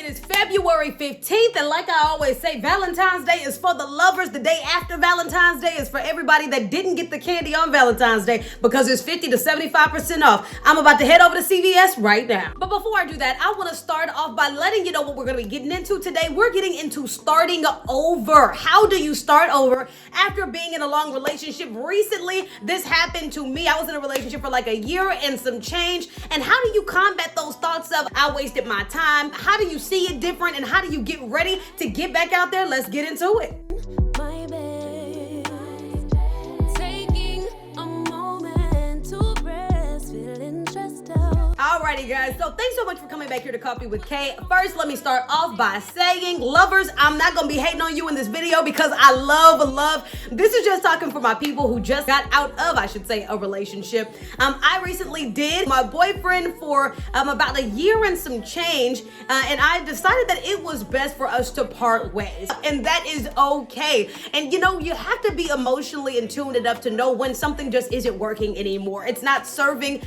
it is February 15th, and like I always say, Valentine's Day is for the lovers. The day after Valentine's Day is for everybody that didn't get the candy on Valentine's Day because it's 50 to 75% off. I'm about to head over to CVS right now. But before I do that, I want to start off by letting you know what we're going to be getting into today. We're getting into starting over. How do you start over after being in a long relationship? Recently, this happened to me. I was in a relationship for like a year and some change. And how do you combat those thoughts of, I wasted my time? How do you see it different? And how do you get ready to get back out there? Let's get into it. My bed, taking a moment to rest, feeling stressed out. Alrighty guys, so thanks so much for coming back here to Coffee with Kay. First, let me start off by saying, lovers, I'm not gonna be hating on you in this video because I love. This is just talking for my people who just got out of, I should say, a relationship. I recently did my boyfriend for about a year and some change, and I decided that it was best for us to part ways, and that is okay. And you know, you have to be emotionally in tune enough to know when something just isn't working anymore. It's not serving,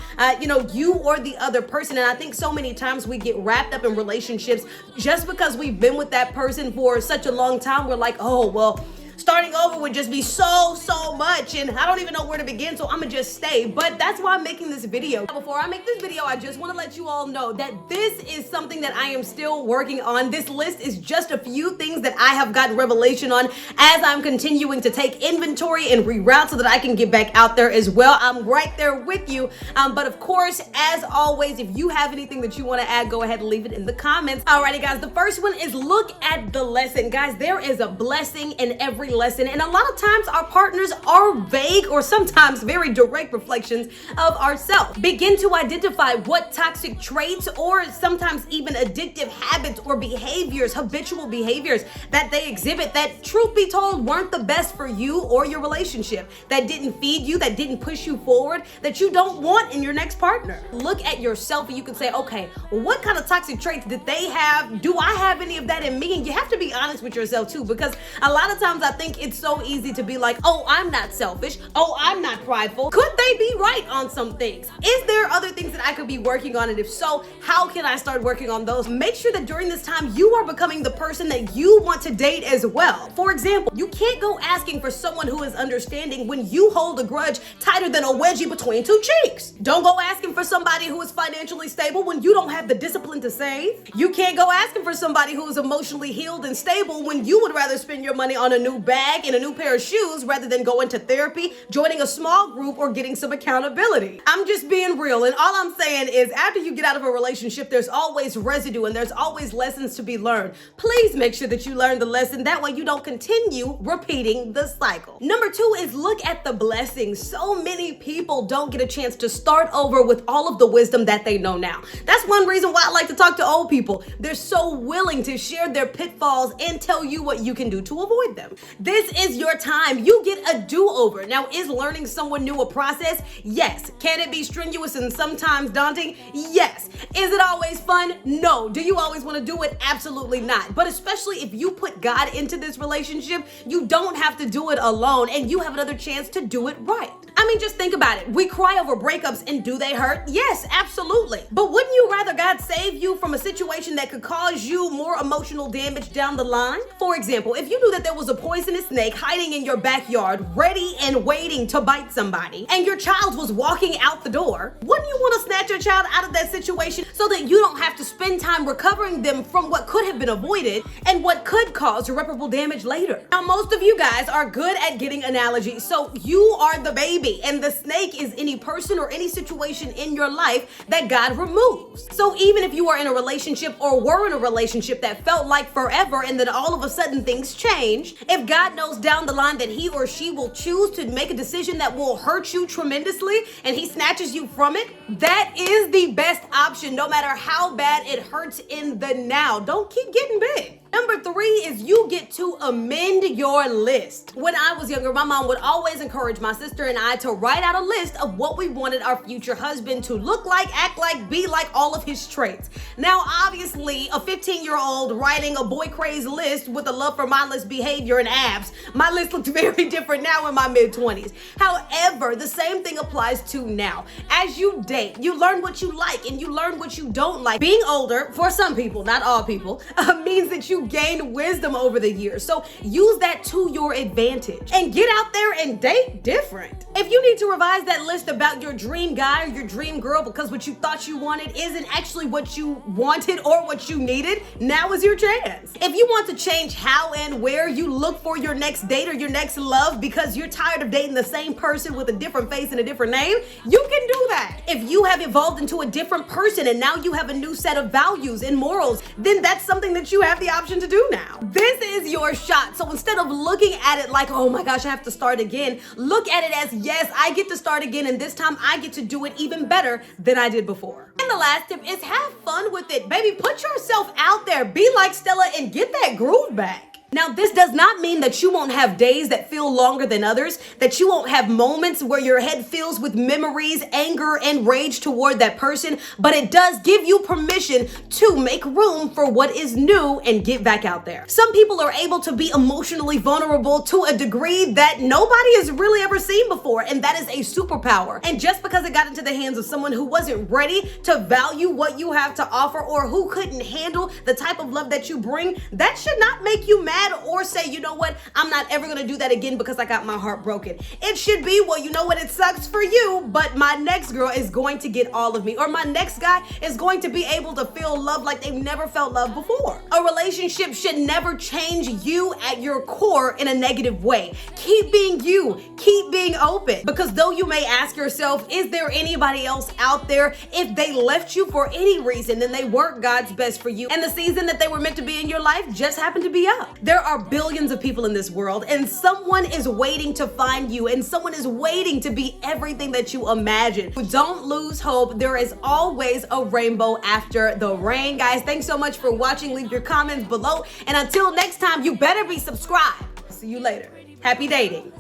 you or the other person. And I think so many times we get wrapped up in relationships just because we've been with that person for such a long time. We're like, oh, well, starting over would just be so much, and I don't even know where to begin, so I'm gonna just stay. But that's why I'm making this video. Before I make this video, I just want to let you all know that this is something that I am still working on. This list is just a few things that I have gotten revelation on as I'm continuing to take inventory and reroute so that I can get back out there as well. I'm right there with you. But of course, as always, if you have anything that you want to add, go ahead and leave it in the comments. Alrighty guys, the first one is look at the lesson. Guys, there is a blessing in every lesson, and a lot of times our partners are vague or sometimes very direct reflections of ourselves. Begin to identify what toxic traits or sometimes even addictive habits or behaviors, habitual behaviors that they exhibit that, truth be told, weren't the best for you or your relationship, that didn't feed you, that didn't push you forward, that you don't want in your next partner. Look at yourself and you can say, okay, well, what kind of toxic traits did they have? Do I have any of that in me? And you have to be honest with yourself too, because a lot of times I think it's so easy to be like, oh, I'm not selfish. Oh, I'm not prideful. Could they be right on some things? Is there other things that I could be working on? And if so, how can I start working on those? Make sure that during this time, you are becoming the person that you want to date as well. For example, you can't go asking for someone who is understanding when you hold a grudge tighter than a wedgie between two cheeks. Don't go asking for somebody who is financially stable when you don't have the discipline to save. You can't go asking for somebody who is emotionally healed and stable when you would rather spend your money on a new bag and a new pair of shoes rather than going to therapy, joining a small group, or getting some accountability. I'm just being real, and all I'm saying is after you get out of a relationship, there's always residue and there's always lessons to be learned. Please make sure that you learn the lesson. That way you don't continue repeating the cycle. Number 2 is look at the blessings. So many people don't get a chance to start over with all of the wisdom that they know now. That's one reason why I like to talk to old people. They're so willing to share their pitfalls and tell you what you can do to avoid them. This is your time. You get a do-over. Now, is learning someone new a process? Yes. Can it be strenuous and sometimes daunting? Yes. Is it always fun? No. Do you always want to do it? Absolutely not. But especially if you put God into this relationship, you don't have to do it alone, and you have another chance to do it right. I mean, just think about it. We cry over breakups, and do they hurt? Yes, absolutely. But wouldn't you rather God save you from a situation that could cause you more emotional damage down the line? For example, if you knew that there was a poisonous snake hiding in your backyard, ready and waiting to bite somebody, and your child was walking out the door, wouldn't you want to snatch your child out of that situation so that you don't have to spend time recovering them from what could have been avoided and what could cause irreparable damage later? Now, most of you guys are good at getting analogies, so you are the baby, and the snake is any person or any situation in your life that God removes. So even if you are in a relationship or were in a relationship that felt like forever and then all of a sudden things change, if God knows down the line that he or she will choose to make a decision that will hurt you tremendously and he snatches you from it, that is the best option, no matter how bad it hurts in the now. Don't keep getting big. Number 3 is you get to amend your list. When I was younger, my mom would always encourage my sister and I to write out a list of what we wanted our future husband to look like, act like, be like, all of his traits. Now, obviously, a 15-year-old writing a boy craze list with a love for mindless behavior and abs. My list looked very different now in my mid-20s. However, the same thing applies to now. As you date, you learn what you like and you learn what you don't like. Being older, for some people, not all people, means that you gain wisdom over the years. So use that to your advantage and get out there and date different. If you need to revise that list about your dream guy or your dream girl because what you thought you wanted isn't actually what you wanted or what you needed, now is your chance. If you want to change how and where you look for your next date or your next love because you're tired of dating the same person with a different face and a different name, you can do that. If you have evolved into a different person and now you have a new set of values and morals, then that's something that you have the option to do now. This is your shot. So instead of looking at it like, oh my gosh, I have to start again, look at it as, yes, I get to start again, and this time I get to do it even better than I did before. And the last tip is have fun with it. Baby, put yourself out there. Be like Stella and get that groove back. Now, this does not mean that you won't have days that feel longer than others, that you won't have moments where your head fills with memories, anger, and rage toward that person, but it does give you permission to make room for what is new and get back out there. Some people are able to be emotionally vulnerable to a degree that nobody has really ever seen before, and that is a superpower. And just because it got into the hands of someone who wasn't ready to value what you have to offer or who couldn't handle the type of love that you bring, that should not make you mad or say, you know what, I'm not ever gonna do that again because I got my heart broken. It should be, well, you know what, it sucks for you, but my next girl is going to get all of me, or my next guy is going to be able to feel love like they've never felt love before. A relationship should never change you at your core in a negative way. Keep being you, keep being open, because though you may ask yourself, is there anybody else out there? If they left you for any reason, then they weren't God's best for you, and the season that they were meant to be in your life just happened to be up. There are billions of people in this world, and someone is waiting to find you, and someone is waiting to be everything that you imagine. Don't lose hope. There is always a rainbow after the rain. Guys, thanks so much for watching. Leave your comments below, and until next time, you better be subscribed. See you later. Happy dating.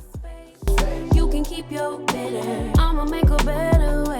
You can keep your bitter. I'ma make a better way.